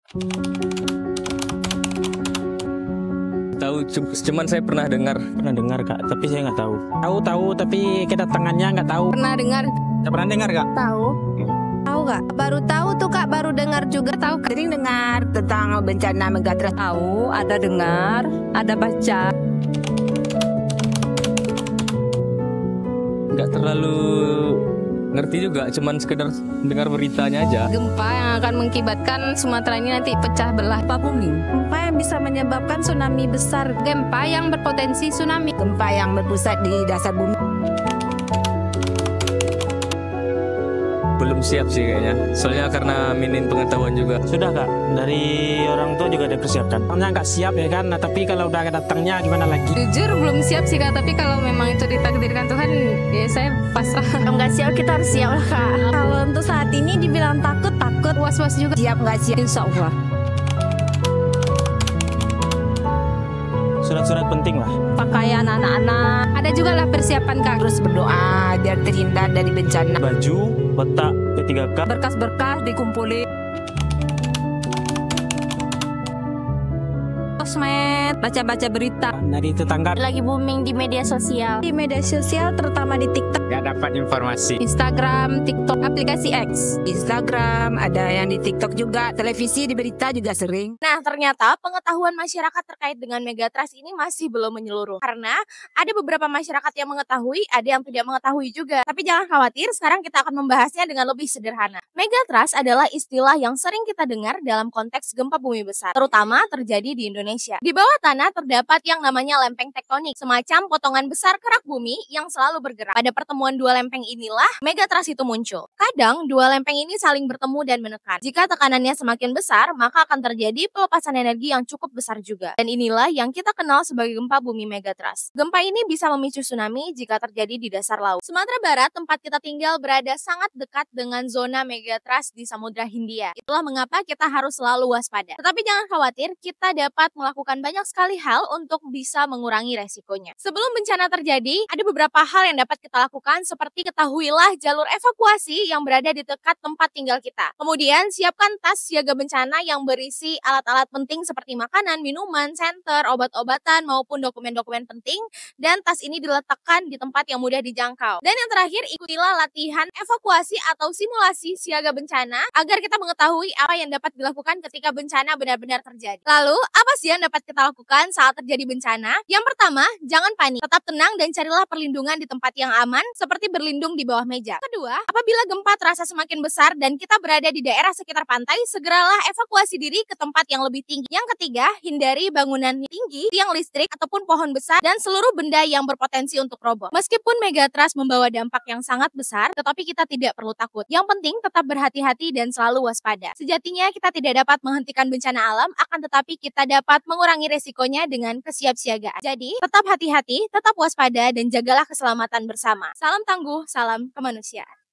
Tahu, cuman saya pernah dengar Kak, tapi saya nggak tahu. Tahu tapi kedatangannya nggak tahu. Pernah dengar? Nggak pernah dengar Kak? Tahu. Tahu nggak? Baru tahu tuh Kak, baru dengar juga tahu. Sering dengar tentang bencana megatrust. Tahu, ada dengar, ada baca. nggak terlalu ngerti juga, cuman sekedar dengar beritanya aja. Gempa yang akan mengakibatkan Sumatera ini nanti pecah belah. Gempa bumi. Gempa yang bisa menyebabkan tsunami besar. Gempa yang berpotensi tsunami. Gempa yang berpusat di dasar bumi. Belum siap sih kayaknya, soalnya karena minim pengetahuan juga. Sudah Kak, dari orang tua juga dipersiapkan. Soalnya nggak siap ya kan, nah, tapi kalau udah datangnya gimana lagi? Jujur belum siap sih Kak, tapi kalau memang itu ditakdirkan Tuhan, ya saya pasrah. Kalau nggak siap, kita harus siap lah Kak. Kalau untuk saat ini dibilang takut, was-was juga. Siap nggak siap? Insya Allah. Surat-surat penting lah. Pakaian anak-anak, ada juga lah persiapan Kak. Terus berdoa biar terhindar dari bencana. Baju, kotak, P3K. Berkas-berkas dikumpulin. Sosmed, baca-baca berita. Dari tetangga. Lagi booming di media sosial. Di media sosial terutama di TikTok, Nggak dapat informasi. Instagram, TikTok, aplikasi X. Instagram, ada yang di TikTok juga. Televisi, di berita juga sering. Nah, ternyata pengetahuan masyarakat terkait dengan megatrust ini masih belum menyeluruh. Karena ada beberapa masyarakat yang mengetahui, ada yang tidak mengetahui juga. Tapi jangan khawatir, sekarang kita akan membahasnya dengan lebih sederhana. Megatrust adalah istilah yang sering kita dengar dalam konteks gempa bumi besar, terutama terjadi di Indonesia. Di bawah tanah terdapat yang namanya lempeng tektonik, semacam potongan besar kerak bumi yang selalu bergerak. Pada pertemuan dua lempeng inilah megatrust itu muncul. Kadang dua lempeng ini saling bertemu dan menekan. Jika tekanannya semakin besar, maka akan terjadi pelepasan energi yang cukup besar juga. Dan inilah yang kita kenal sebagai gempa bumi megatrust. Gempa ini bisa memicu tsunami jika terjadi di dasar laut. Sumatera Barat, tempat kita tinggal, berada sangat dekat dengan zona megatrust di Samudra Hindia. Itulah mengapa kita harus selalu waspada. Tetapi jangan khawatir, kita dapat melakukan banyak sekali hal untuk bisa mengurangi resikonya. Sebelum bencana terjadi, ada beberapa hal yang dapat kita lakukan, seperti ketahuilah jalur evakuasi yang berada di dekat tempat tinggal kita. Kemudian siapkan tas siaga bencana yang berisi alat-alat penting seperti makanan, minuman, senter, obat-obatan maupun dokumen-dokumen penting, dan tas ini diletakkan di tempat yang mudah dijangkau. Dan yang terakhir, ikutilah latihan evakuasi atau simulasi siaga bencana agar kita mengetahui apa yang dapat dilakukan ketika bencana benar-benar terjadi. Lalu, apa sih yang dapat kita lakukan saat terjadi bencana? Yang pertama, jangan panik. Tetap tenang dan carilah perlindungan di tempat yang aman, seperti berlindung di bawah meja. Kedua, apabila gempa terasa semakin besar dan kita berada di daerah sekitar pantai, segeralah evakuasi diri ke tempat yang lebih tinggi. Yang ketiga, hindari bangunan tinggi, tiang listrik, ataupun pohon besar, dan seluruh benda yang berpotensi untuk roboh. Meskipun megatrust membawa dampak yang sangat besar, tetapi kita tidak perlu takut. Yang penting, tetap berhati-hati dan selalu waspada. Sejatinya, kita tidak dapat menghentikan bencana alam, akan tetapi kita dapat mengurangi resikonya dengan kesiapsiagaan. Jadi, tetap hati-hati, tetap waspada, dan jagalah keselamatan bersama. Salam tangguh, salam kemanusiaan.